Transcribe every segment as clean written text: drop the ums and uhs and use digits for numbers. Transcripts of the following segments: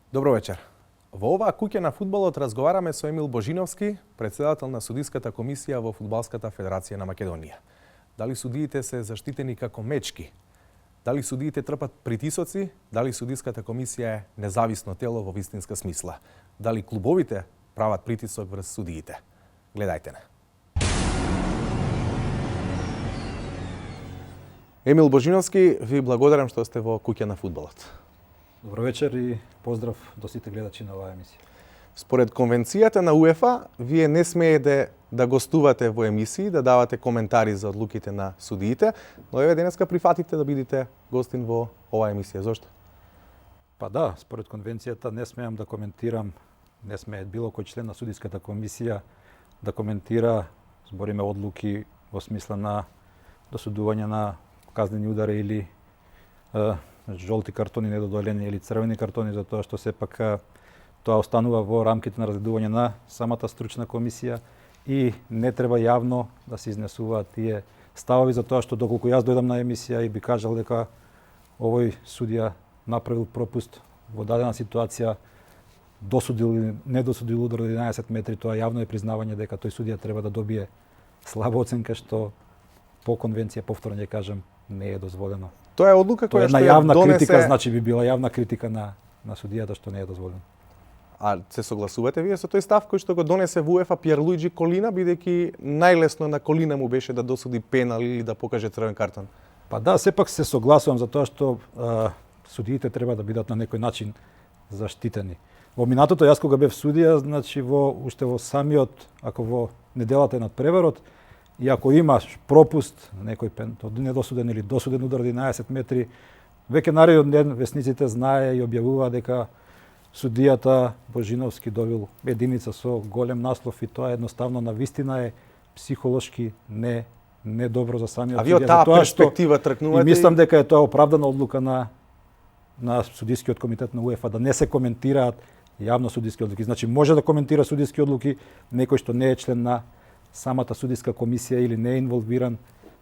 Добро вечер. Во оваа куќа на фудбалот разговараме со Емил Божиновски, председател на судиската комисија во Фудбалската федерација на Македонија. Дали судиите се заштитени како мечки? Дали судиите трпат притисоци? Дали судиската комисија е независно тело во вистинска смисла? Дали клубовите прават притисок врз судиите? Гледајте не. Емил Божиновски, ви благодарам што сте во куќа на фудбалот. Добро вечер и поздрав до сите гледачи на оваа емисија. Според конвенцијата на УЕФА, вие не смеете да гостувате во емисии, да давате коментари за одлуките на судиите, но еве денеска прифатите да бидете гостин во оваа емисија. Зошто? Па да, според конвенцијата не смеам да коментирам, не смее било кој член на судиската комисија да коментира, збориме одлуки во смисла на досудување на казнени удари или жолти картони недодолени или црвени картони, затоа што сепак тоа останува во рамките на разгледување на самата стручна комисија и не треба јавно да се изнесуваат тие ставови, затоа што доколку јас дојдам на емисија и би кажал дека овој судија направил пропуст во дадена ситуација, досудил или не досудил удар од 11 метри, тоа јавно е признавање дека тој судија треба да добие слаба оценка, што по конвенција, повторно ќе кажам, не е дозволено. Тоа е одлука која што јавна критика, значи би била јавна критика на судијата што не е дозволено. А се согласувате вие со тој став кој што го донесе во УЕФА Пиерлуиджи Колина, бидејќи најлесно на Колина му беше да досуди пенал или да покаже црвен картон? Па да, сепак се согласувам за тоа што судиите треба да бидат на некој начин заштитени. Во минатото јас кога бев судија, значи уште во самиот, ако во неделата е над преварот, и ако имаш пропуст, некој недосуден или досуден удар од 11 метри, веќе наредниот ден весниците знае и објавува дека судијата Божиновски добил единица со голем наслов и тоа едноставно на вистина е психолошки не добро за самиот судија. А ви од таа перспектива тркнувате? И мислам дека е тоа оправдана одлука на судискиот комитет на УЕФА да не се коментираат јавно судиски одлуки. Значи може да коментира судиски одлуки некој што не е член на самата судиска комисија или не е инволвиран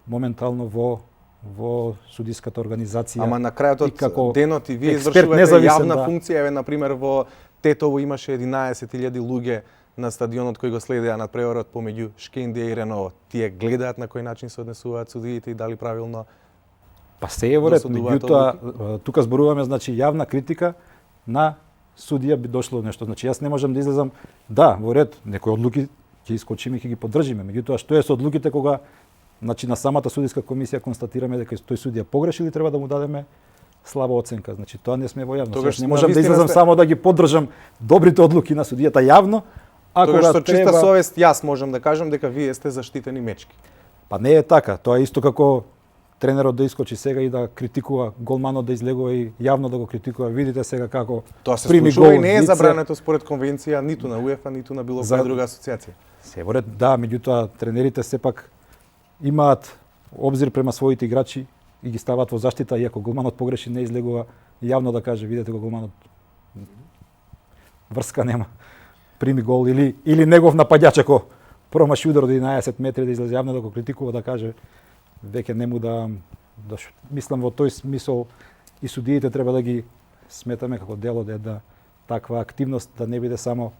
моментално во судиската организација. Ама на крајот од денот и вие експерт, извршувате јавна функција. Еве, например, во Тетово имаше 11.000 луѓе на стадионот кои го следеа над преварот помеѓу Шкендија и Реново. Тие гледаат на кој начин се однесуваат судиите и дали правилно. Па се е во ред, меѓутоа тука зборуваме значи јавна критика на судија би дошло нешто. Значи јас не можам да излезам, да, во ред, некои одлуки ќе искочиме и ќе ги поддржиме. Меѓутоа што е со одлуките кога значи на самата судиска комисија констатираме дека тој судија погрешил и треба да му дадеме слаба оценка. Значи тоа не сме во јавност. Не можам да излезам само да ги поддржам добрите одлуки на судијата јавно, а кога со чиста совест јас можам да кажам дека вие сте заштитени мечки. Па не е така. Тоа е исто како тренерот да искочи сега и да критикува голманот да излегува и јавно да го критикува. Видите сега како тоа се случува и не е забрането според конвенција ниту на УЕФА, ниту на било која друга асоциација. Се во ред, да, меѓутоа тренерите сепак имаат обзир према своите играчи и ги ставаат во заштита, иако голманот погреши, не излегува јавно да каже, видете го голманот врска нема, прими гол или негов нападјач ако промаши удар од 11 метри да излезе јавно да го критикува, да каже веќе не му да мислам во тој смисол и судиите треба да ги сметаме како дел од една таква активност, да не биде само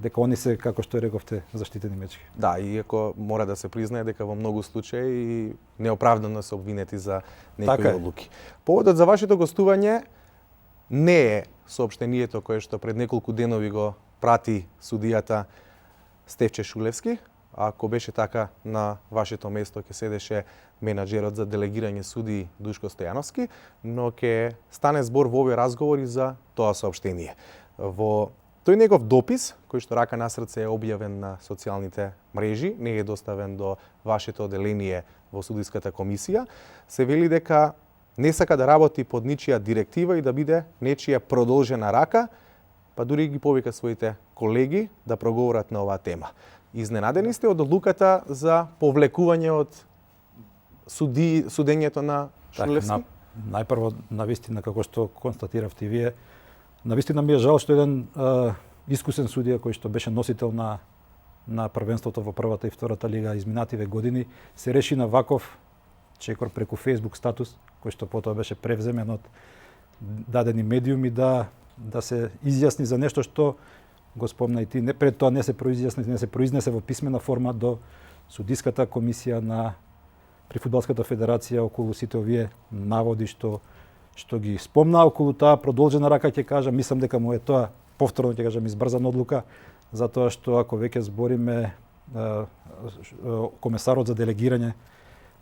дека они се, како што рековте, заштитени мечки. Да, иако мора да се признае дека во многу случаи неоправдано се обвинети за некои одлуки. Поводот за вашето гостување не е соопштението кое што пред неколку денови го прати судијата Стефче Шулевски. Ако беше така, на вашето место ќе седеше менаџерот за делегирање суди Душко Стојановски, но ќе стане збор во овој разговори за тоа соопштение. Во тој негов допис, кој што рака на срце е објавен на социјалните мрежи, не е доставен до вашето оделение во судиската комисија, се вели дека не сака да работи под ничија директива и да биде нечија продолжена рака, па дури ги повика своите колеги да проговорат на оваа тема. Изненадени сте од одлуката за повлекување од судењето на Шулевски? Најпрво, навистина, како што констатиравте вие, навистина ми е жал што еден искусен судија кој што беше носител на првенството во првата и втората лига изминативе години, се реши на ваков чекор преку Facebook статус, кој што потоа беше превземен од дадени медиуми, да да се изјасни за нешто што го спомна и ти. Пред тоа не се произнесе во писмена форма до судиската комисија при Фудбалската федерација околу сите овие наводи што ги спомна. Околу таа продолжена рака ќе кажам, мислам дека му е тоа повторно ќе кажам избрзана одлука, затоа што ако веќе збориме комесарот за делегирање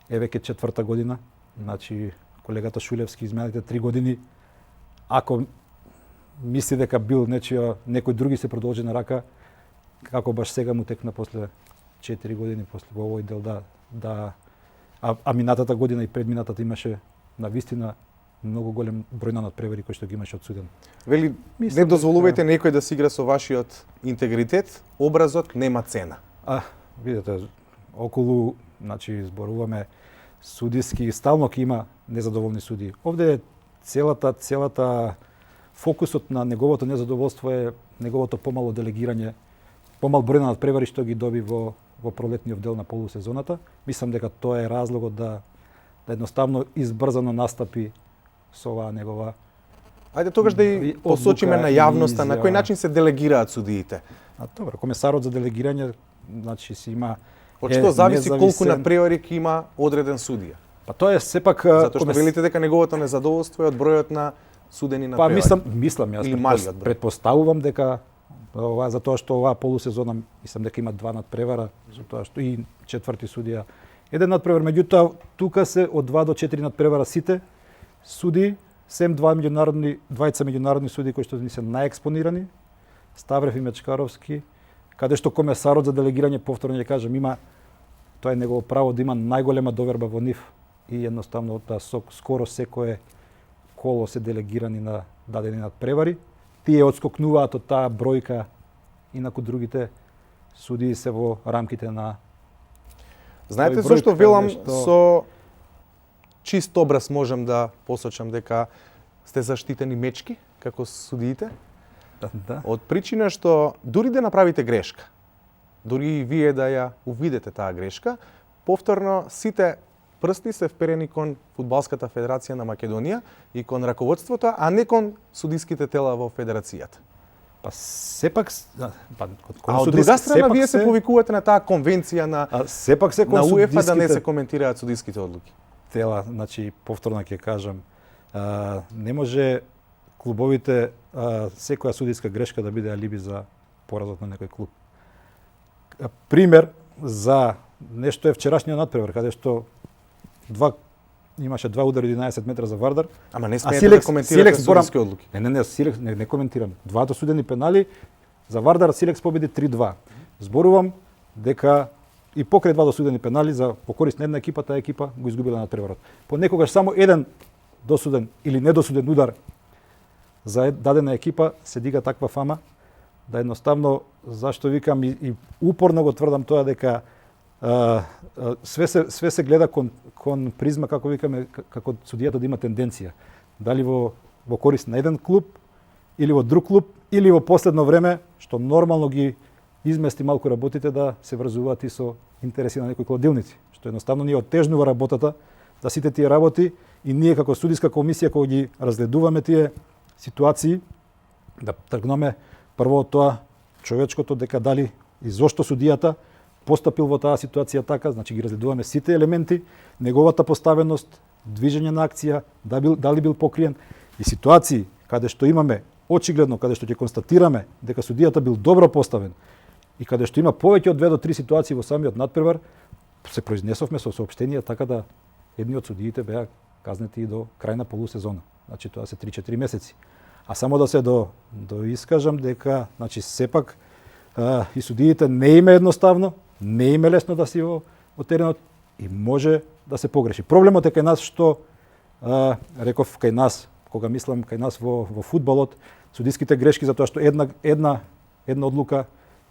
е веќе 4-та година, значи колегата Шулевски изминалите 3 години, ако мисли дека бил некој други се продолжи на рака, како баш сега му текна после 4 години после во овој дел а минатата година и предминатата имаше навистина многу голем број на надпревари кои што ги имаше одсуден. Вели, не дозволувајте некој да се игра со вашиот интегритет, образот нема цена. Видете, околу, значи зборуваме судиски, стално ќе има незадоволни судии. Овде е целата фокусот на неговото незадоволство е неговото помало делегирање, помал број на надпревари што ги доби во пролетниот дел на полусезоната. Мислам дека тоа е разлогот да едноставно избрзано настапи со оваа негова. Ајде тогаш да и посочиме на јавноста на кој начин се делегираат судиите. Добро, комесарот за делегирање значи си има од што зависи колку надпревари ќе има одреден судија. Па тоа е сепак затоа што велите дека неговото незадоволство е од бројот на судени надпревари. Мислам јас предпоставувам дека затоа што оваа полусезона мислам дека има 2 надпревара, затоа што и 4-ти судија еден надпревар, меѓутоа тука се од 2 до 4 надпревара сите суди, сем двајца меѓународни суди кои што ни се најекспонирани, Ставрев и Мечкаровски, каде што комесарот за делегирање повторно ќе кажам тоа е негово право да има најголема доверба во нив и едноставно скоро секое коло се делегирани на дадени надпревари. Тие одскокнуваат од таа бројка, инаку другите судии се во рамките на. Знаете зашто велам со чист образ можам да посочам дека сте заштитени мечки како судиите? Да. Од причина што дури да направите грешка, дури и вие да ја увидете таа грешка, повторно сите прсти се вперени кон Фудбалската федерација на Македонија и кон раководството, а не кон судиските тела во федерацијата. Па сепак од друга страна вие се повикувате на таа конвенција на сепак се на УЕФА да не се коментираат судиските одлуки. Тела, значи повторно ќе кажам, не може клубовите секоја судиска грешка да биде алиби за поразот на некој клуб. Пример за нешто е вчерашниот надпревар, каде што имаше 2 удари 11 метра за Вардар. Ама не смеете да коментирате судиски одлуки. Не коментирам. 2 досудени пенали за Вардар, Силекс победи 3-2. Зборувам дека и покрај 2 досудени пенали за покорист на една екипа, таа екипа го изгубила надпреварот. Понекогаш само еден досуден или недосуден удар за дадена екипа се дига таква фама да едноставно, зашто викам и упорно го тврдам тоа дека све се гледа кон призма, како викаме, како судијата да има тенденција. Дали во корист на еден клуб, или во друг клуб, или во последно време, што нормално ги измести малку работите да се врзуваат и со интереси на некои кладилници. Што едноставно ни оттежнува работата за сите тие работи и ние како судиска комисија кога ги разгледуваме тие ситуации, да тргнеме прво од тоа човечкото дека дали и зошто судијата постапил во таа ситуација така, значи ги разгледуваме сите елементи, неговата поставеност, движење на акција, дали бил покриен и ситуации каде што имаме очигледно, каде што ќе констатираме дека судијата бил добро поставен и каде што има повеќе од 2 до 3 ситуации во самиот надпревар, се произнесовме со соопштение така да едни од судиите беа казнети и до крај на полусезона. Значи тоа се 3-4 месеци. А само да се доискажам дека значи сепак и судиите не име едноставно, не име лесно да си во теренот и може да се погреши. Проблемот е кај нас што реков кај нас, кога мислам кај нас во фудбалот, судиските грешки затоа што една одлука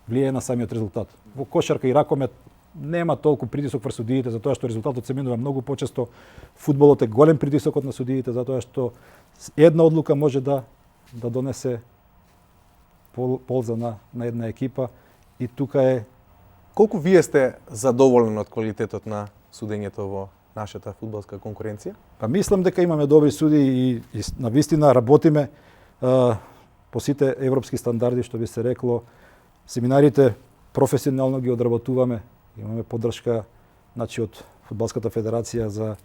влијае на самиот резултат. Во кошарка и ракомет нема толку притисок врз судиите затоа што резултатот се менува многу почесто. Фудбалот е голем притисокот на судиите затоа што една одлука може да донесе полза на една екипа и тука е. Колку вие сте задоволни од квалитетот на судењето во нашата фудбалска конкуренција? Па мислам дека имаме добри судии и навистина работиме. по сите европски стандарди, што би се рекло. Семинарите професионално ги одработуваме. Имаме поддршка значи од Фудбалската федерација за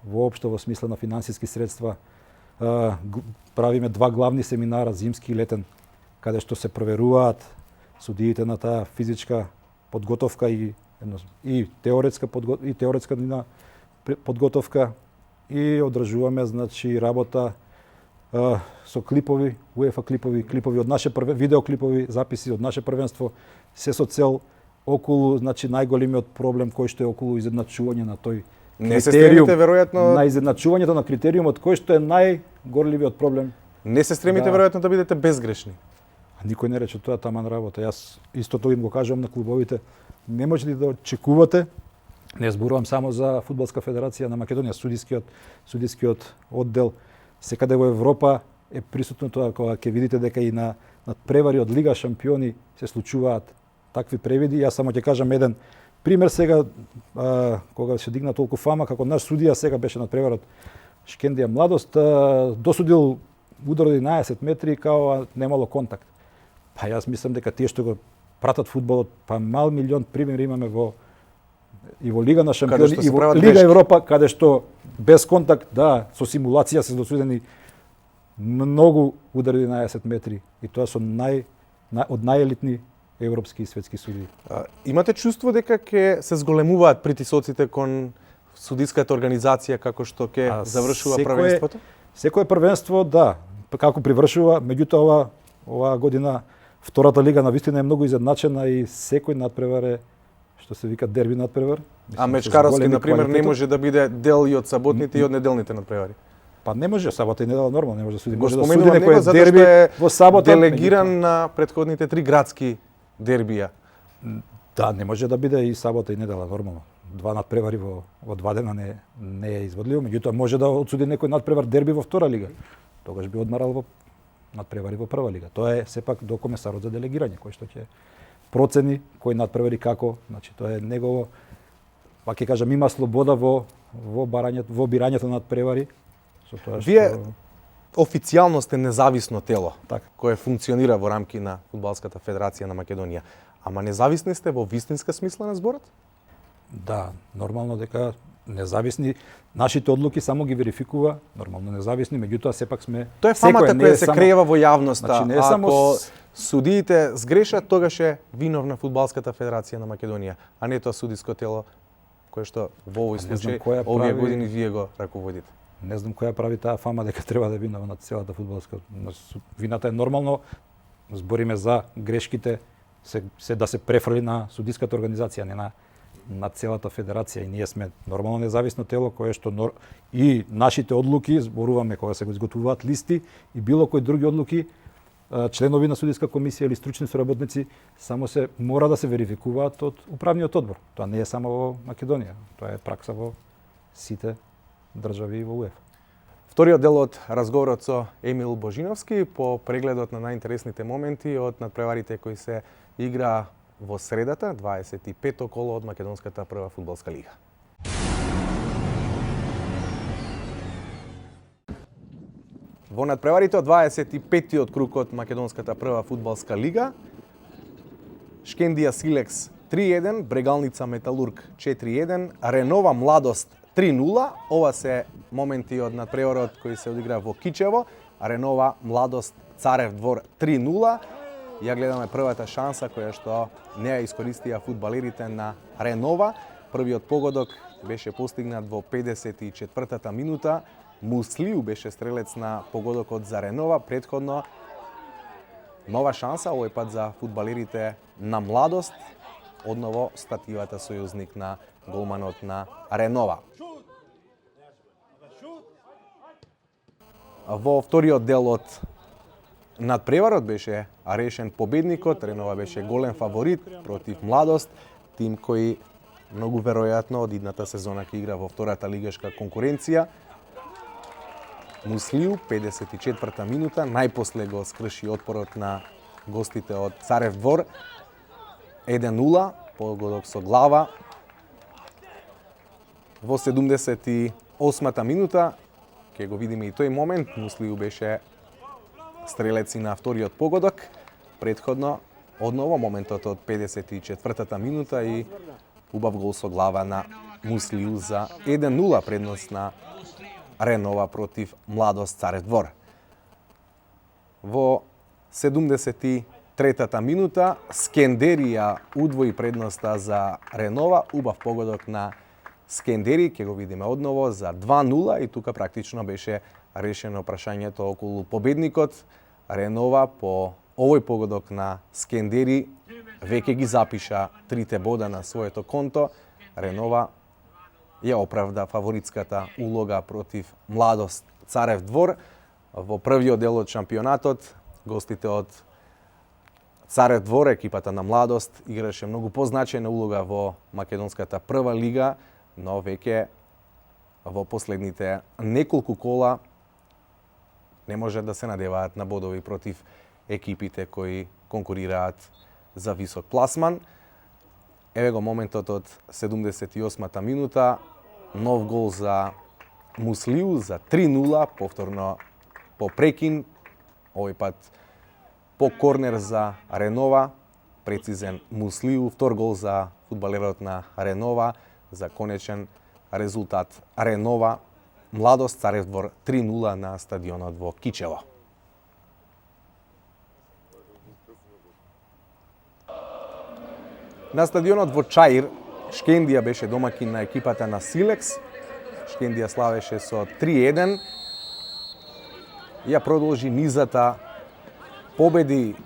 воопшто во смисла на финансиски средства. Правиме два главни семинара, зимски и летен, каде што се проверуваат судиите на таа физичка подготовка и теоретска подготовка и одржуваме значи работа со клипови, УЕФА клипови од наше видеоклипови, записи од наше првенство, се со цел околу значи најголемиот проблем кој што е околу изедначување на тој Не се стремите веројатно на изедначувањето на критериумот кој што е најгорливиот проблем. Не се стремите веројатно да бидете безгрешни. А никој не рече тоа таман работа. Јас истото им го кажувам на клубовите. Не можете да очекувате. Не зборувам само за Фудбалска федерација на Македонија, судискиот оддел секаде во Европа е присутно тоа, кога ќе видите дека и на превари од Лига шампиони се случуваат такви превиди. Јас само ќе кажам еден пример сега, кога се дигна толку фама, како наш судија сега беше на преварот Шкендија Младост, досудил удар од 11 метри као немало контакт. Па јас мислам дека тие што го пратат фудбалот, па мал милион примери имаме и во Лига на шампиони, и во Лига Европа, каде што без контакт, да, со симулација се досудени многу удари 11 метри. И тоа со од најелитни европски и светски судии. Имате чувство дека ќе се зголемуваат притисоците кон судиската организација како што ќе завршува првенството? Секое првенство, да, како привршува, меѓутоа оваа година втората лига навистина е многу изедначена и секој надпревар е што се вика дерби надпревар. А мечкаровски, например, не може да биде дел и од саботните и од неделните надпревари? Па не може, сабота и недела нормално, не може да суди. Може да суди некој дерби во сабота, делегиран на претходните 3 градски дербија. Да, не може да биде и сабота и недела нормално. Два надпревари во 2 дена не е изводливо, меѓутоа може да отсуди некој надпревар дерби во втора лига. Тогаш би одмарал во надпревари во прва лига. Тоа е сепак до комесарот за делегирање кој што ќе процени кој надпревари како, значи тоа е негово, па ќе кажам, има слобода во бирањето на надпревари. Со тоа што Вие официјално сте независно тело, така, кое функционира во рамки на Фудбалската федерација на Македонија. Ама независни сте во вистинска смисла на зборот? Да, нормално дека независни, нашите одлуки само ги верификува, нормално независни, меѓутоа сепак сме... Тоа е фамата која се крева во јавноста. Значи, не е само... Ако судиите сгрешат, тогаш е виновна Фудбалската федерација на Македонија, а не тоа судиско тело кое што во овој случај овие години вие го раководите. Не знам која прави таа фама дека треба да е виновна целата фудбалска. Вината е нормално, збориме за грешките, се да се префрли на судиската организација, не на целата федерација, и ние сме нормално независно тело кое што и нашите одлуки, зборуваме кога се го изготвуваат листи и било кои други одлуки, членови на судиска комисија или стручни соработници само се мора да се верификуваат од управниот одбор. Тоа не е само во Македонија, тоа е пракса во сите држави во УЕФА. Вториот дел од разговорот со Емил Божиновски по прегледот на најинтересните моменти од надпреварите кои се игра во средата, 25-то коло од Македонската прва фудбалска лига. Во надпреварите од 25-тиот круг од Македонската прва фудбалска лига, Шкендија Силекс 3-1, Брегалница Металург 4-1, Ренова Младост 3-0. Ова се моменти од надпреварот кои се одигра во Кичево. Ренова Младост Царев двор 3-0. Ја гледаме првата шанса која што не ја искористија фудбалерите на Ренова. Првиот погодок беше постигнат во 54-та минута. Муслиу беше стрелец на погодокот за Ренова. Претходно нова шанса, овој пат за фудбалерите на Младост. Одново стативата сојузник на голманот на Ренова. Во вториот дел од надпреварот беше решен победникот. Ренова беше голем фаворит против Младост, тим кој многу веројатно од идната сезона ќе игра во втората лигашка конкуренција. Муслиу, 54-та минута, најпосле го скрши отпорот на гостите од Царев двор. 1-0, погодок со глава. Во 78-та минута, ќе го видиме и тој момент, Муслиу беше стрелеци на вториот погодок. Претходно, одново моментот од 54-та минута и убав гол со глава на Муслиу за 1-0 предност на Ренова против Младост Царев двор. Во 73-та минута Скендерија удвои предноста за Ренова, убав погодок на Скендери, ќе го видиме одново за 2-0 и тука практично беше решено прашањето околу победникот. Ренова по овој погодок на Скендери веќе ги запиша 3 бода на своето конто. Ренова ја оправда фаворитската улога против Младост Царев двор. Во првиот дел од шампионатот, гостите од Царев двор, екипата на Младост, играше многу позначајна улога во македонската прва лига, но веќе во последните неколку кола не може да се надеваат на бодови против екипите кои конкурираат за висок пласман. Еве го моментот од 78-та минута, нов гол за Муслиу за 3-0, повторно по прекин, овој пат по корнер за Ренова, прецизен Муслиу, втор гол за фудбалерот на Ренова, за конечен резултат Ренова, Младост Царев двор 3-0 на стадионот во Кичево. На стадионот во Чаир, Шкендија беше домакин на екипата на Силекс. Шкендија славеше со 3-1. Ја продолжи низата победи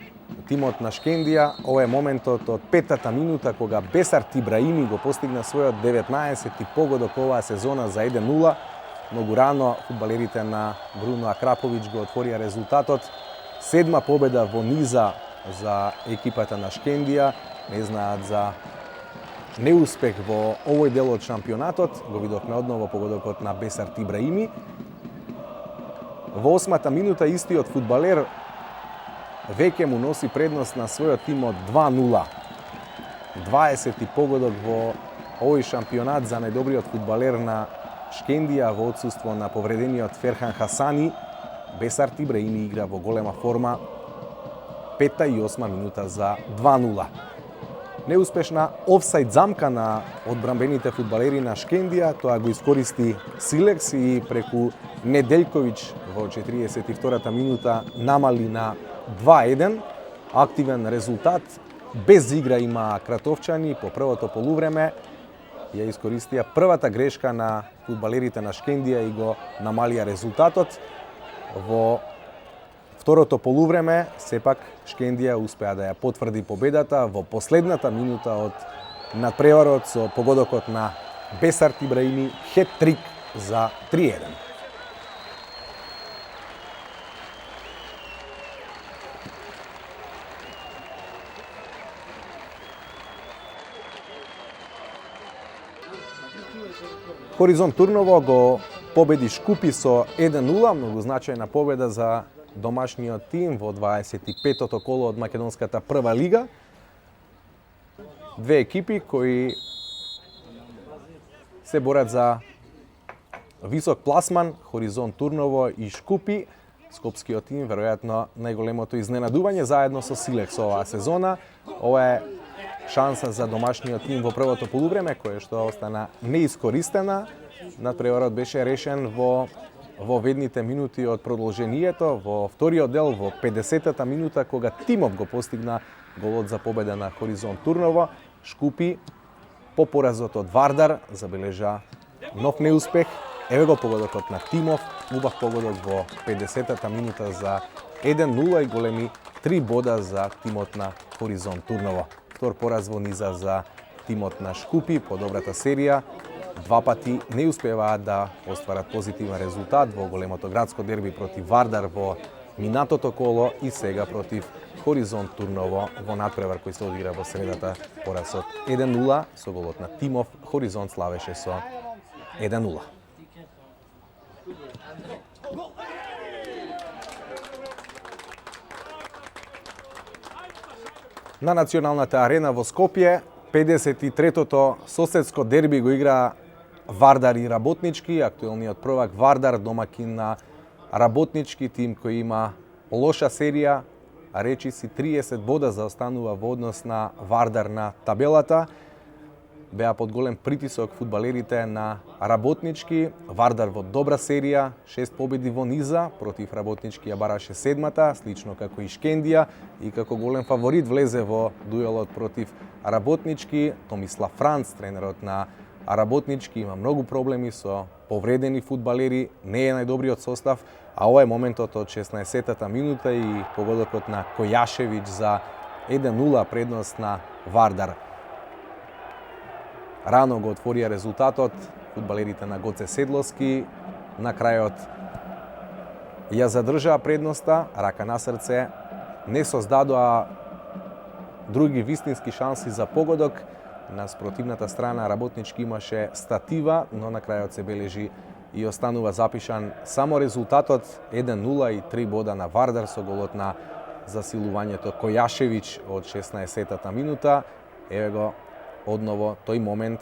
тимот на Шкендија. Ова е моментот од 5-та минута кога Бесарт Ибраими го постигна својот 19-ти погодок оваа сезона за 1-0. Многу рано фудбалерите на Бруно Акраповиќ го отворија резултатот. 7-ма победа во низа за екипата на Шкендија. Не знаат за неуспех во овој дел од шампионатот. Го видовме одново погодокот на Бесарт Ибраими. Во 8-та минута истиот фудбалер веќе му носи предност на својот тим од 2-0. 20-ти погодок во овој шампионат за најдобриот фудбалер на Шкендија во отсуство на повредениот Ферхан Хасани. Бесарт Ибраими игра во голема форма. 5-та и 8-ма минута за 2-0. Неуспешна офсайд замка на одбранбените фудбалери на Шкендија, тоа го искористи Силекс и преку Неделјковиќ во 42-та минута намали на 2-1. Активен резултат, без игра има Кратовчани по првото полувреме. Ја искористија првата грешка на фудбалерите на Шкендија и го намалија резултатот. Во второто полувреме, сепак, Шкендија успеа да ја потврди победата во последната минута од надпреварот со погодокот на Бесарт Ибраими, хет-трик за 3-1. Хоризонт Турново го победи Шкупи со 1-0, многу значајна победа за домашниот тим во 25-тото коло од македонската прва лига. Две екипи кои се борат за висок пласман, Хоризонт Турново и Шкупи. Скопскиот тим веројатно најголемото изненадување заедно со Силекс оваа сезона. Ова е шанса за домашниот тим во првото полувреме, кое што остана неискористена. Надпреварот беше решен во ведните минути од продолжението, во вториот дел, во 50-та минута, кога тимов го постигна голот за победа на Хоризонт Турново. Шкупи по поразот од Вардар забележа нов неуспех. Еве го погодокот на Тимов, убав погодок во 50-та минута за 1-0 и големи 3 бода за тимот на Хоризонт Турново. Втор пораз во низа за тимот на Шкупи по добрата серија. Два пати не успеваат да остварат позитивен резултат во големото градско дерби против Вардар во минатото коло и сега против Хоризонт Турново во надпревар кој се одигра во средата. Поразот 1-0 со голот на Тимов, Хоризонт славеше со 1-0. На националната арена во Скопје, 53-тото соседско дерби го игра Вардар и Работнички. Актуелниот prvак Вардар, домакин на Работнички, тим кој има лоша серија, речиси 30 бода заостанува во однос на Вардар на табелата. Беа под голем притисок фудбалерите на Работнички. Вардар во добра серија, 6 победи во низа, против Работнички ја бараше седмата, слично како и Шкендија, и како голем фаворит влезе во дуелот против Работнички. Томислав Франц, тренерот на Работнички, има многу проблеми со повредени фудбалери, не е најдобриот состав, а ова е моментот од 16-та минута и погодокот на Којашевиќ за 1-0 предност на Вардар. Рано го отворија резултатот фудбалерите на Гоце Седловски, на крајот ја задржаа предноста, рака на срце, не создадоа други вистински шанси за погодок. На спротивната страна Работнички имаше статива, но на крајот се бележи и останува запишан само резултатот 1-0 и 3 бода на Вардар со голот на засилувањето Којашевиќ од 16-та минута. Еве го одново тој момент.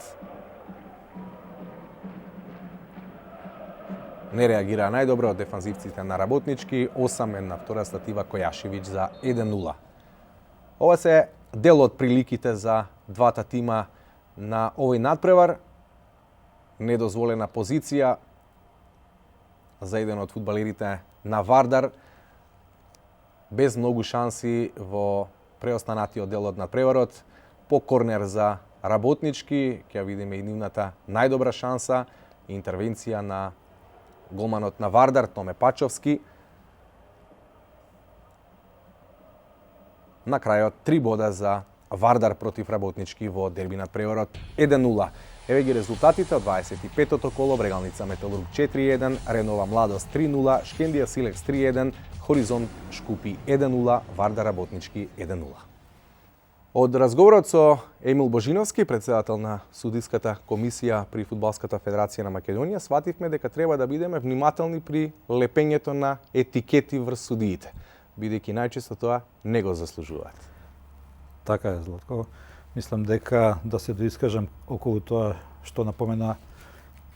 Не реагираа најдобро од дефанзивците на Работнички, 8 на втора статива Којашевиќ за 1-0. Ова се дел од приликите за двата тима на овој надпревар. Недозволена позиција за еден од фудбалерите на Вардар, без многу шанси во преостанатиот дел од надпреварот. По корнер за Работнички, ќе видиме и нивната најдобра шанса, интервенција на голманот на Вардар, Томе Пачовски. На крајот 3 бода за Вардар против Работнички во дерби надпреварот 1-0. Еве ги резултатите од 25-тото коло: Брегалница Металург 4-1, Ренова Младост 3-0, Шкендија Силекс 3-1, Хоризонт Шкупи 1-0, Вардар Работнички 1-0. Од разговорот со Емил Божиновски, председател на судиската комисија при Фудбалската федерација на Македонија, свативме дека треба да бидеме внимателни при лепењето на етикети врз судиите, бидејќи најчесто тоа не го заслужуваат. Така е, Златко. Мислам дека да се доискажам околу тоа што напомена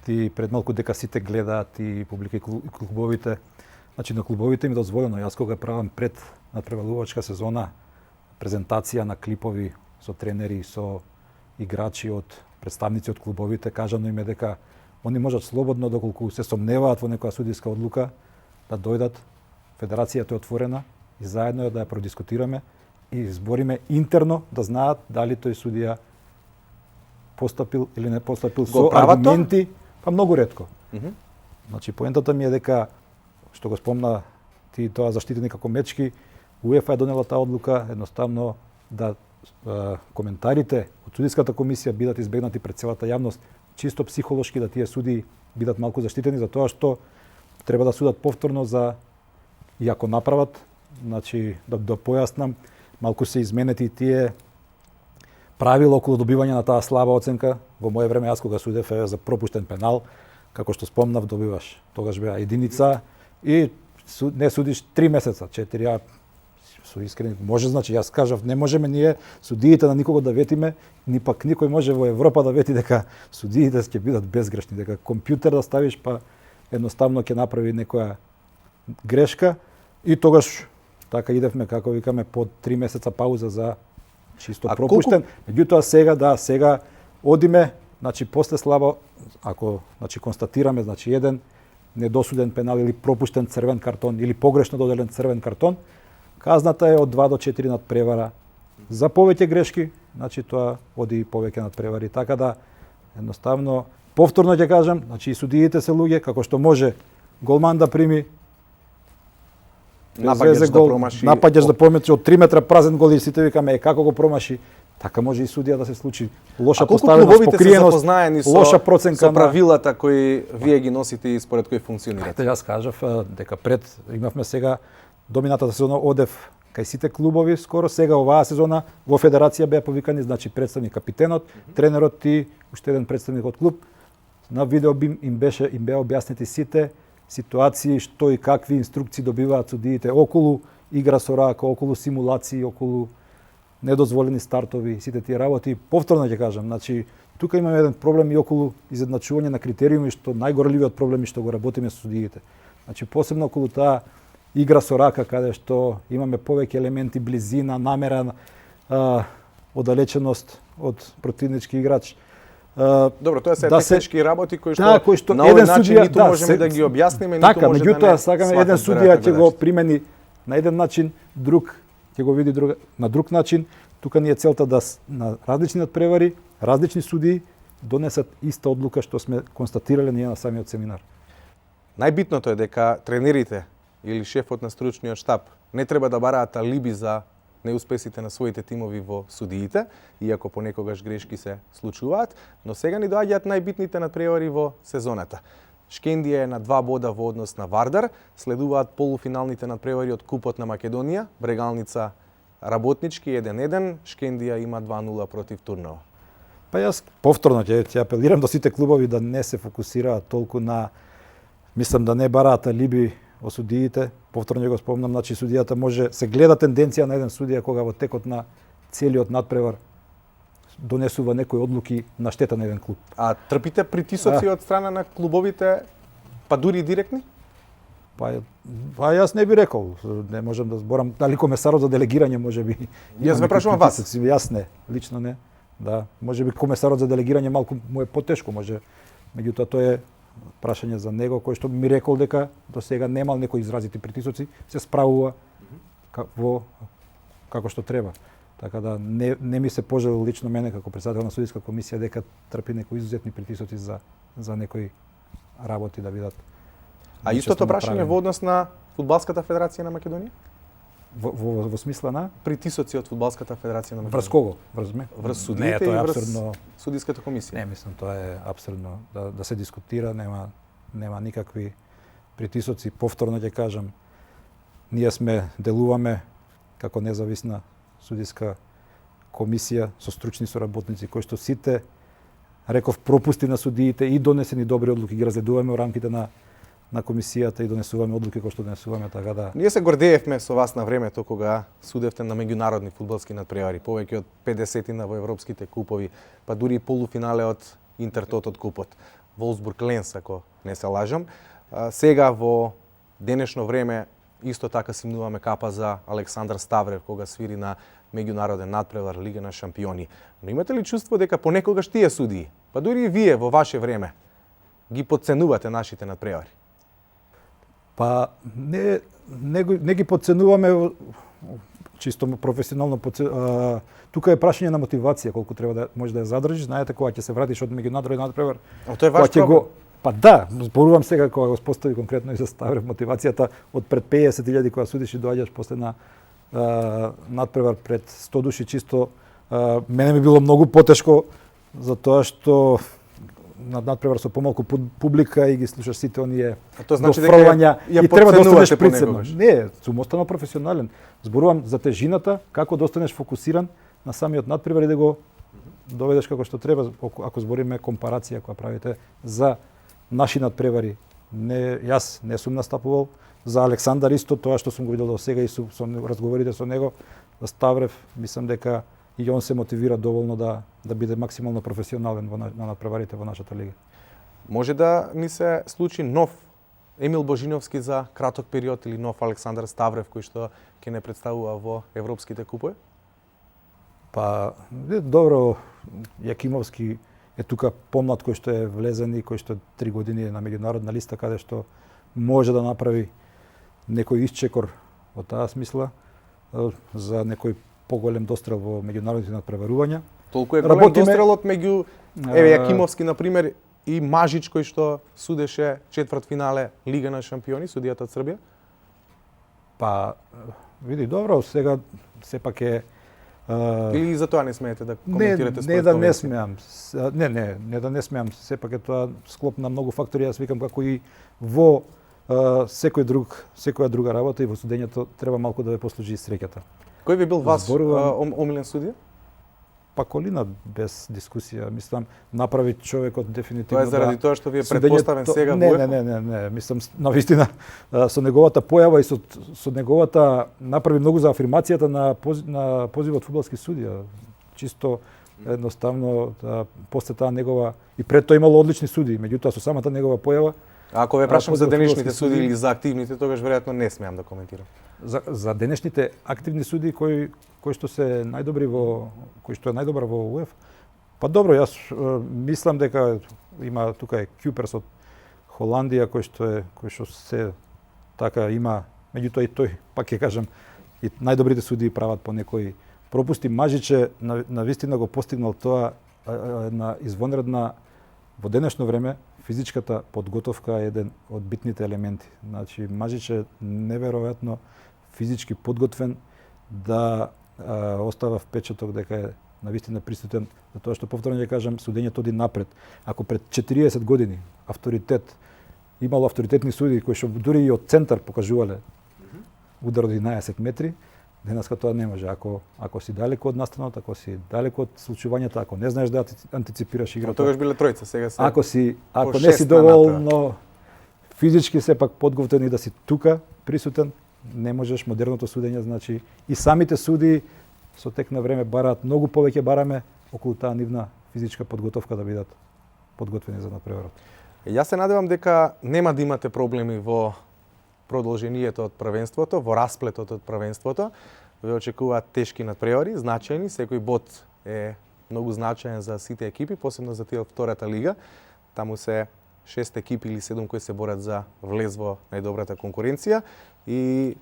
ти пред малку, дека сите гледаат и публика и клубовите. Значи на клубовите им дозволено. Јас кога правам пред надпреварувачка сезона презентација на клипови со тренери, со играчи од представници од клубовите, кажано им е дека они можат слободно, доколку се сомневаат во некоја судиска одлука, да дојдат, федерацијата е отворена и заедно да ја продискутираме и збориме интерно, да знаат дали тој судија постапил или не постапил со аргументи, па многу ретко. Значи поентата ми е дека, што го спомна ти тоа заштитени како мечки, УЕФА е донела таа одлука едноставно да коментарите од судиската комисија бидат избегнати пред целата јавност, чисто психолошки да тие судии бидат малку заштитени за тоа што треба да судат повторно за, и ако направат, значи да појаснам, малку се изменети тие правила околу добивање на таа слаба оценка. Во моје време, јас кога судев за пропуштен пенал, како што спомнав, добиваш тогаш беа единица и не судиш 3 месеца, 4. Ја со искрени може, значи јас кажав, не можеме ние судиите на никого да ветиме, ни пак никој може во Европа да вети дека судиите ќе бидат безгрешни, дека компјутер да ставиш па едноставно ќе направи некоја грешка и тогаш така идевме, како викаме, по 3 месеца пауза за чисто пропуштен. Меѓутоа сега одиме, значи после слабо, ако значи констатираме, значи еден недосуден пенал или пропуштен црвен картон или погрешно доделен црвен картон, казната е од 2 до 4 надпревара. За повеќе грешки, значи тоа оди и повеќе надпревари. Така да едноставно повторно ќе кажам, значи и судиите се луѓе, како што може голман да прими напаѓач да промачи од 3 метра празен гол и сите викаме како го промаши, така може и судија да се случи. Лоша поставеност, покриеност, лоша проценка со правилата кои вие ги носите и според кои функционирате. Јас кажав дека пред имавме сега доминатата сезона одев кај сите клубови, скоро сега оваа сезона во федерација беа повикани, значи представник капитенот, тренерот и уште еден представник од клуб. На видео им беа објаснети сите ситуации, што и какви инструкции добиваат судиите околу игра со рака, околу симулации, околу недозволени стартови, сите тие работи. Повторно ќе кажам, значи тука имаме еден проблем и околу изедначување на критериуми, што најгорливиот проблем што го работиме со судиите. Значи посебно околу таа игра со рака, каде што имаме повеќе елементи, близина, намера, оддалеченост од противнички играч. Добро, тоа се технички работи кои што, кои што на овој начин ниту можеме да ги објасниме, ниту така, може меѓутоа да не сакаме еден судија ќе го примени на еден начин, друг ќе го види на друг начин. Тука ни е целта да на различни надпревари, различни судии донесат иста одлука што сме констатирале ние на самиот семинар. Најбитното е дека тренерите или шефот на стручниот штаб не треба да бараат алиби за неуспесите на своите тимови во судиите, иако понекогаш грешки се случуваат, но сега ни доаѓаат најбитните надпревари во сезоната. Шкендија е на 2 бода во однос на Вардар, следуваат полуфиналните надпревари од Купот на Македонија, Брегалница Работнички 1-1, Шкендија има 2-0 против Турнова. Па јас повторно ќе апелирам до сите клубови да не се фокусираат толку на, мислам да не бараат алиби о судиите. Повторно го спомнам, значи судијата може се гледа тенденција на еден судија кога во текот на целиот надпревар донесува некои одлуки на штета на еден клуб. А трпите притисоци од страна на клубовите, па дури и директни? Па јас не би рекол, не можам да зборам, дали комесарот за делегирање можеби. Јас ве прашувам вас. Јас не, лично не. Да, можеби комесарот за делегирање малку му е потешко, може. Меѓутоа тоа е прашање за него, кој што ми рекол дека до сега немал некои изразити притисоци, се справува како што треба. Така да не ми се пожелил лично мене како председател на судиска комисија дека трпи некои изузетни притисоци за некои работи да бидат. А истото прашање во однос на Фудбалската федерација на Македонија? Во смисла на притисоци од Фудбалската федерација на Македонија. Врз кого? Врз судиите и врз судиската комисија. Не, мислам тоа е апсурдно да се дискутира, нема никакви притисоци. Повторно ќе кажам, ние делуваме како независна судиска комисија со стручни соработници кои што сите, реков, пропусти на судиите и донесени добри одлуки ги разгледуваме во рамките на комисијата и донесуваме одлуки кои што донесуваме, така да. Ние се гордеевме со вас на времето кога судевте на меѓународни фудбалски надпревари, повеќе од 50 во европските купови, па дури и полуфинале од Интертотот купот. Волсбург Ленс, ако не се лажам. Сега во денешно време исто така симнуваме капа за Александар Ставрев кога свири на меѓународен надпревар Лига на шампиони. Но имате ли чувство дека понекогаш тие судии, па дури и вие во ваше време ги подценувате нашите надпревари? Па не ги подценуваме чисто професионално. Тука е прашање на мотивација, колку треба да може да ја задржиш. Знаете, кога ќе се вратиш од меѓународен надпревар, тоа е ваш проблем. Па да, зборувам сега кога го постави конкретно и за Ставрев мотивацијата од пред 50.000 кога судиш и доаѓаш после на надпревар пред 100 души, чисто мене ми било многу потешко затоа што на надпревар со помалку публика и ги слушаш сите оние дофрлања и треба да останеш прицелно. Не, сум останал професионален. Зборувам за тежината, како да останеш фокусиран на самиот надпревар и да го доведеш како што треба, ако збориме компарација која правите за наши надпревари. Јас не сум настапувал за Александар исто, тоа што сум го видел до сега и со разговорите со него, за Ставрев, мислам дека и он се мотивира доволно да биде максимално професионален на надпреварите во нашата лига. Може да ни се случи нов Емил Божиновски за краток период или нов Александар Ставрев кој што ќе не представува во европските купови? Па, добро, Јакимовски е тука помлад кој што е влезен и кој што 3 години е на меѓународна листа каде што може да направи некој исчекор во таа смисла за некој поголем дострел во меѓународните надпреварувања. Толку е голем дострелот меѓу Јакимовски на пример и Мажич кој што судеше четвртфинале Лига на шампиони, судијата од Србија? Па види, добро, сега сепак е или за тоа не смеете да коментирате според конвенција? Не смеам. Не да не смеам, сепак е тоа склоп на многу фактори, јас викам како и во секоја друга работа и во судењето треба малку да ве послужи среќата. Кој би бил вас омилен судија? Па Колина, без дискусија, мислам, направи човекот дефинитивно. Тоа е заради тоа што ви е предпоставен сега во UEFA? Не, мислам, навистина, со неговата појава и со неговата направи многу за афирмацијата на позивот фудбалски судија. Чисто едноставно после таа негова и пред тоа имало одлични судии, меѓутоа со самата негова појава Ако ве прашам за подготвилски денешните суди или за активните, тогаш веројатно не смеам да коментирам. За денешните активни суди кои што се најдобри кој што е најдобар во УЕФ. Па добро, јас мислам дека има тука е Кјуперс од Холандија кој што се така има, меѓутоа и тој, пак ќе кажам, и најдобрите суди прават по некои пропусти. Мажиче на вистина го постигнал тоа на извонредна во денешно време. Физичката подготовка е еден од битните елементи. Значи, Мажиче неверојатно физички подготвен да остава впечаток дека е навистина присутен, затоа што повторно ќе кажам, судењето оди напред. Ако пред 40 години имало авторитетни суди кои што дури и од центар покажувале удар од 11 метри, денеска тоа не може. Ако си далеко од настанот, ако си далеко од случувањето, ако не знаеш да антиципираш играта. Тогаш биле тројца, сега се. Ако не си доволно физички сепак подготвен и да си тука присутен, не можеш. Модерното судење, значи и самите суди со тек на време бараат многу повеќе бараме околу таа нивна физичка подготовка да бидат подготвени за надпреварот. Јас се надевам дека нема да имате проблеми во продолжението од првенството, во расплетот од првенството. Ве очекуваат тешки надпревари, значајни, секој бод е многу значаен за сите екипи, посебно за тие од втората лига. Таму се 6 екипи или 7 кои се борат за влез во најдобрата конкуренција и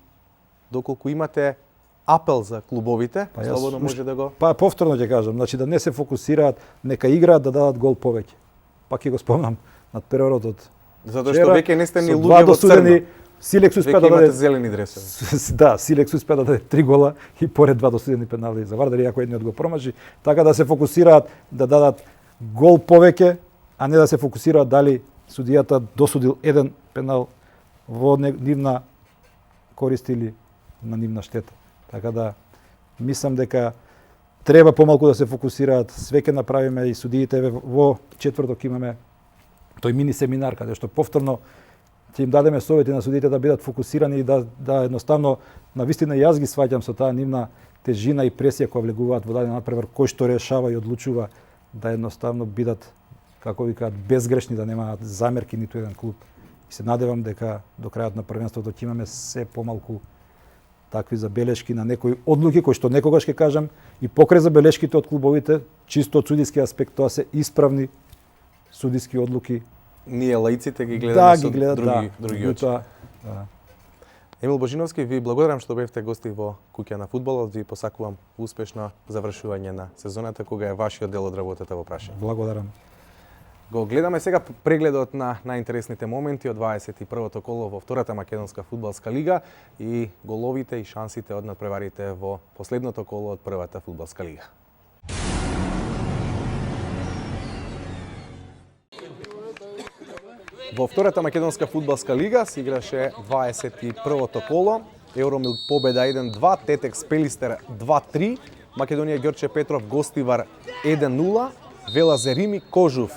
доколку имате апел за клубовите, слободно може да го... Па повторно ќе кажам, значи да не се фокусираат, нека играат да дадат гол повеќе. Пак ќе го спомнам надпреварот од затоа што веќе не сте ни луѓе во црно. Силекс успеа да даде зелени дресови. Да, Силекс успеа да даде 3 гола и поред 2 досудени пенали за Вардар, иако едниот го промажи, така да се фокусираат да дадат гол повеќе, а не да се фокусираат дали судијата досудил еден пенал во нивна корист или на нивна штета. Така да мислам дека треба помалку да се фокусираат, све ќе направиме и судиите во четврток имаме тој мини семинар каде што повторно ќе им дадеме совети на судиите да бидат фокусирани и да едноставно навистина јас ги сваќам со таа нивна тежина и пресија која влегуваат во даден надпревар, кој што решава и одлучува да едноставно бидат, како викаат, безгрешни, да немаат замерки ниту еден клуб. И се надевам дека до крајот на првенството ќе имаме се помалку такви забелешки на некои одлуки кои што некогаш ќе кажам и покрај забелешките од клубовите, чисто од судиски аспект, тоа се исправни судиски одлуки. Ние лаиците ги гледаме со други очи. Да. Емил Божиновски, ви благодарам што бевте гости во Куќа на фудбалот. Ви посакувам успешно завршување на сезоната кога е вашиот дел од работата во прашање. Благодарам. Го гледаме сега прегледот на најинтересните моменти од 21-то коло во втората македонска фудбалска лига и головите и шансите од надпреварите во последното коло од првата фудбалска лига. Во втората македонска фудбалска лига се играше 21-то коло. Евромилк победа 1-2, Тетекс Пелистер 2-3, Македонија Ѓорче Петров Гостивар 1-0, Велазерими Кожув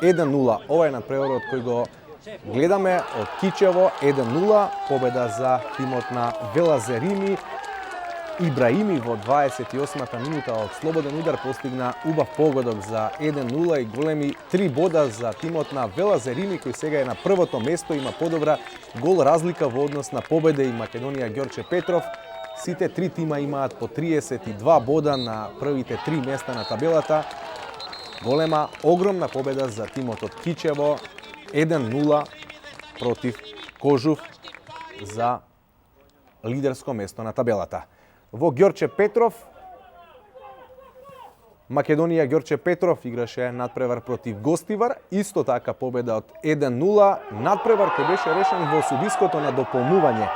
1-0. Ова е надпреварот кој го гледаме од Кичево 1-0, победа за тимот на Велазерими. Ибраими во 28-та минута од слободен удар постигна убав погодок за 1-0 и големи 3 бода за тимот на Велазерими кој сега е на првото место, има подобра гол разлика во однос на победа и Македонија Ѓорче Петров. Сите три тима имаат по 32 бода на првите 3 места на табелата. Голема, огромна победа за тимот од Кичево 1-0 против Кожув за лидерско место на табелата. Во Ѓорче Петров, Македонија Ѓорче Петров играше надпревар против Гостивар, исто така победа од 1-0, надпревар кој беше решен во судиското надополнување.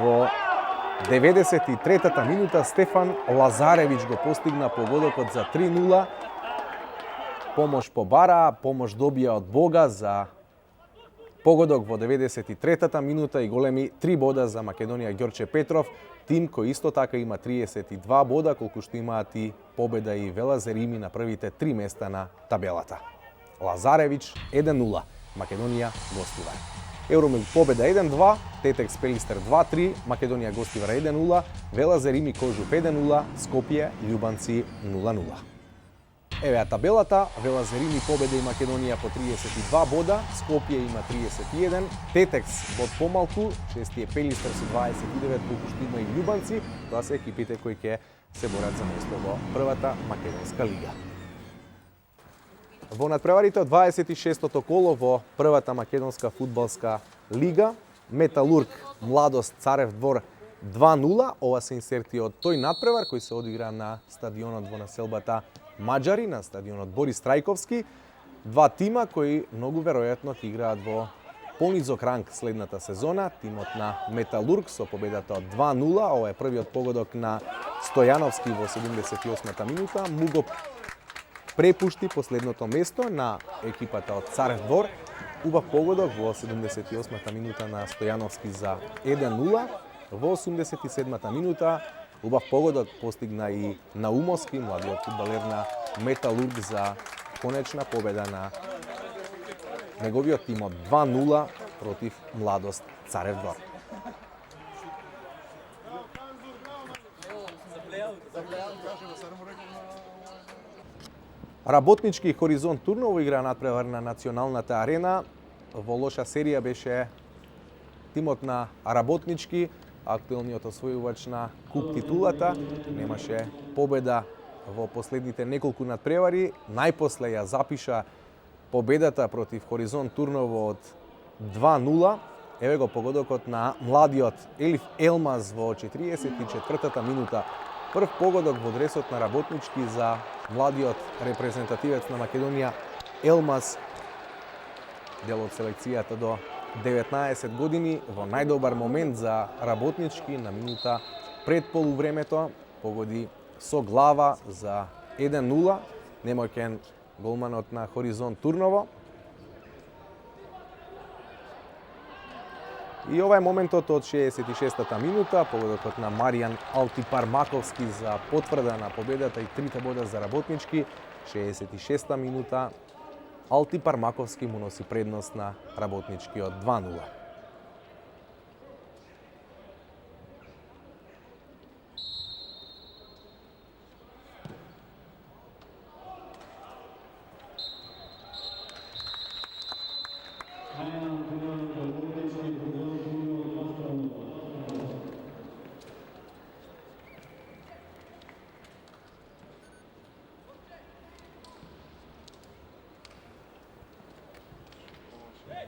Во 93-та минута Стефан Лазаревич го постигна погодокот за 3-0. Помош побара, помош добија од Бога за погодок во 93-та минута и големи 3 бода за Македонија Ѓорче Петров, тим кој исто така има 32 бода, колку што имаат и победа и Велазерими на првите 3 места на табелата. Лазаревич 1-0, Македонија Гостивар. Евромилк победа 1-2, Тетекс Пелистер 2-3, Македонија Гостивар 1-0, Велазерими Кожув 1-0, Скопје Љубанци 0-0. Еве ја табелата, Велазерини победа и Македонија по 32 бода, Скопје има 31, Тетекс бод помалку, шести е Пелистер со 29, Букуштина и Љубанци, тоа се екипите кои ќе се борат за место во првата македонска лига. Во надпреварите од 26-тото коло во првата македонска фудбалска лига, Металург Младост Царев двор 2-0, ова се инсерти од тој надпревар кој се одигра на стадионот во населбата Маđари, на стадионот Борис Трајковски. Два тима кои многу веројатно ќе играат во понизок ранг следната сезона. Тимот на Металург со победата од 2-0, ова е првиот погодок на Стојановски во 78-та минута, му го препушти последното место на екипата од Царев двор. Убав погодок во 78-та минута на Стојановски за 1-0. Во 87-та минута убав погодок постигна и Наумовски, младиот фудбалер на Металург, за конечна победа на неговиот тим од 2-0 против Младост Царев двор. Работнички Хоризонт Турново игра надпревар на националната арена. Во лоша серија беше тимот на Работнички, актуелниот освојувач на куп титулата. Немаше победа во последните неколку надпревари. Најпосле ја запиша победата против Хоризонт Турново од 2-0. Еве го погодокот на младиот Елиф Елмаз во 44-та минута. Прв погодок во дресот на Работнички за младиот репрезентативец на Македонија Елмаз, дел од селекцијата до 19 години, во најдобар момент за Работнички на минута пред полувремето погоди со глава за 1-0, немојкен голманот на Хоризонт Турново. И ова е моментот од 66-та минута, погодокот на Маријан Алтипармаковски за потврда на победата и 3 бода за Работнички. 66-та минута, Алтипармаковски му носи предност на Работнички од 2-0.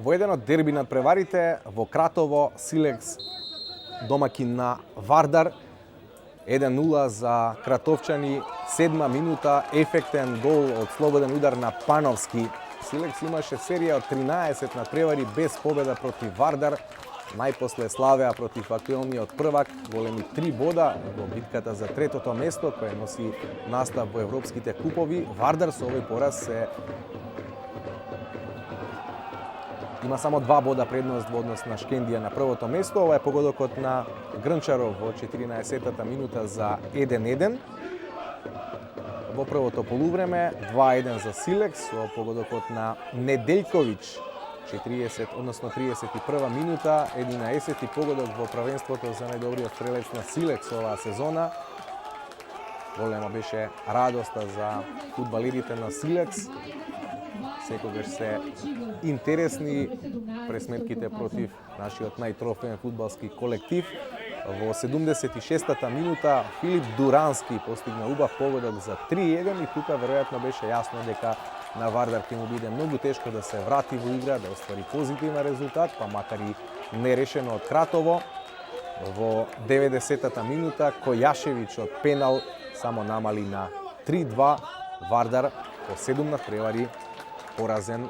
Во еден од дерби на преварите во Кратово, Силекс домакин на Вардар. 1-0 за кратовчани, 7-ма минута, ефектен гол од слободен удар на Пановски. Силекс имаше серија од 13 надпревари без победа против Вардар. Најпосле славеа против актуелниот првак, големи 3 бода во битката за третото место, кој носи настав во европските купови. Вардар со овој пораз се има само 2 бода предност во однос на Шкендија на првото место. Ова е погодокот на Грнчаров во 14-та минута за 1-1. Во првото полувреме 2-1 за Силекс, со погодокот на Неделјковиќ 31 минута, 11-ти погодок во првенството за најдобриот стрелец на Силекс оваа сезона. Голема беше радоста за фудбалерите на Силекс. Секогаш се интересни пресметките против нашиот најтрофеен фудбалски колектив. Во 76-та минута Филип Дурански постигна убав погодок за 3-1 и тука веројатно беше јасно дека на Вардар ќе му биде многу тешко да се врати во игра, да оствари позитивен резултат, па макар и нерешено од Кратово. Во 90-та минута Којашевиќ од пенал само намали на 3-2. Вардар по 7 надпревари поразен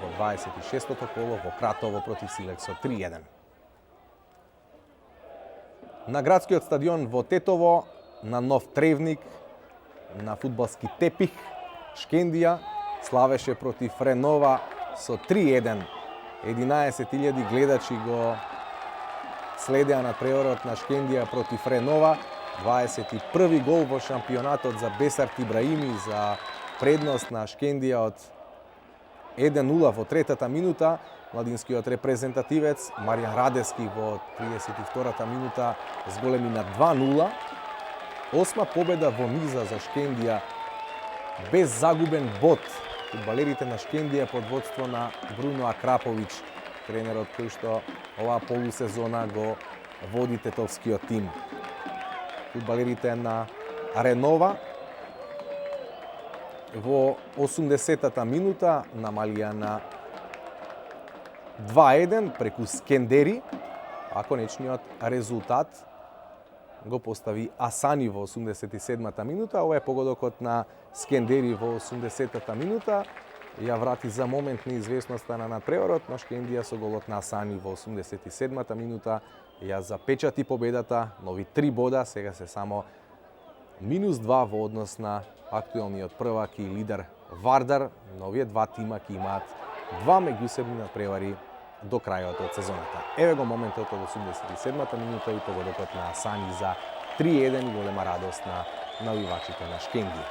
во 26-тото коло во Кратово против Силекс со 3-1. На градскиот стадион во Тетово, на нов тревник, на фудбалски тепих, Шкендија славеше против Ренова со 3-1. 11.000 гледачи го следеа надпреварот на Шкендија против Ренова. 21 гол во шампионатот за Бесарт Ибраими, за предност на Шкендија од 1-0 во третата минута. Младинскиот репрезентативец Маријан Радески во 32-та минута зголеми на 2-0. Осма победа во низа за Шкендија без загубен бод. Фудбалерите на Шкендија под водство на Бруно Акраповиќ, тренерот кој што оваа полусезона го води тетовскиот тим. Фудбалерите на Аренова во 80-та минута намалија на 2-1 преку Скендери, а конечниот резултат го постави Асани во 87-та минута. Ова е погодокот на Скендери во 80-та минута. Ја врати за момент неизвестноста на надпреварот, но Шкендија со голот на Асани во 87-та минута ја запечати победата, нови 3 бода, сега се само -2 во однос на актуелниот првак и лидер Вардар. Новие два тима ќе имаат 2 меѓусебни надпревари до крајот од сезоната. Еве го моментот од 87-та минута и погодокот на Асани за 3-1 и голема радост на навивачите на Шкендија.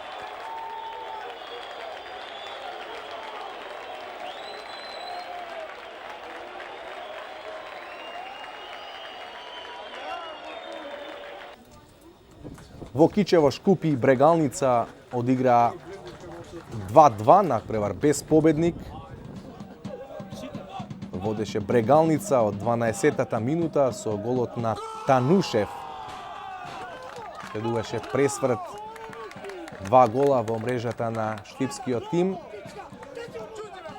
Во Кичево, Шкупи и Брегалница одигра 2-2 надпревар без победник. Водеше Брегалница од 12-та минута со голот на Танушев. Следуваше пресврт 2 гола во мрежата на штипскиот тим,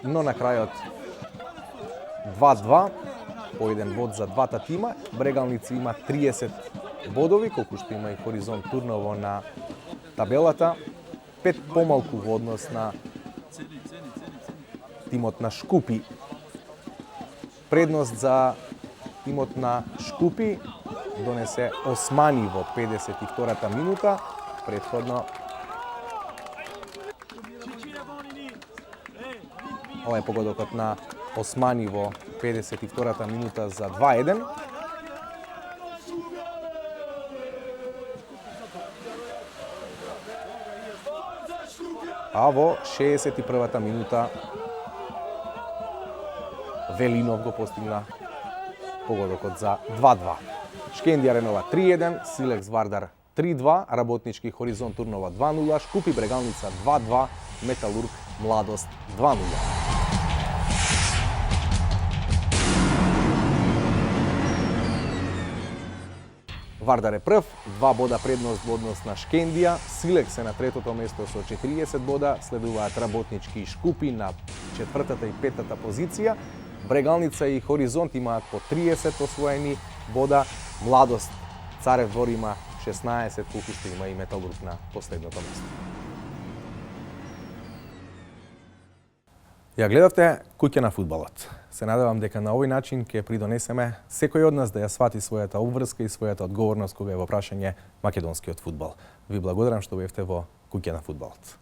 но на крајот 2-2, по еден бод за двата тима. Брегалница има 30 бодови, колку што има и Хоризонт Турново на табелата, 5 помалку во однос на тимот на Шкупи. Предност за тимот на Шкупи донесе Османи во 52-та минута, претходно ова е погодокот на Османи во 52-та минута за 2-1. А во 61-та минута Велинов го постигна погодокот за 2-2. Шкендија Аренова 3-1, Силекс Вардар 3-2, Работнички Хоризонт Турнова 2-0, Шкупи Брегалница 2-2, Металург Младост 2-0. Вардар е прв, 2 бода предност во однос на Шкендија, Силекс е на третото место со 40 бода, следуваат Работнички и Шкупи на 4-та и 5-та позиција, Брегалница и Хоризонт имаат по 30 освоени бода, Младост Царев Двор има 16, колку што има и Металург на последното место. Ја гледавте Куќа на фудбалот. Се надевам дека на овој начин ќе придонесеме секој од нас да ја свати својата обврска и својата одговорност кога е во прашање македонскиот фудбал. Ви благодарам што бевте во Куќа на фудбалот.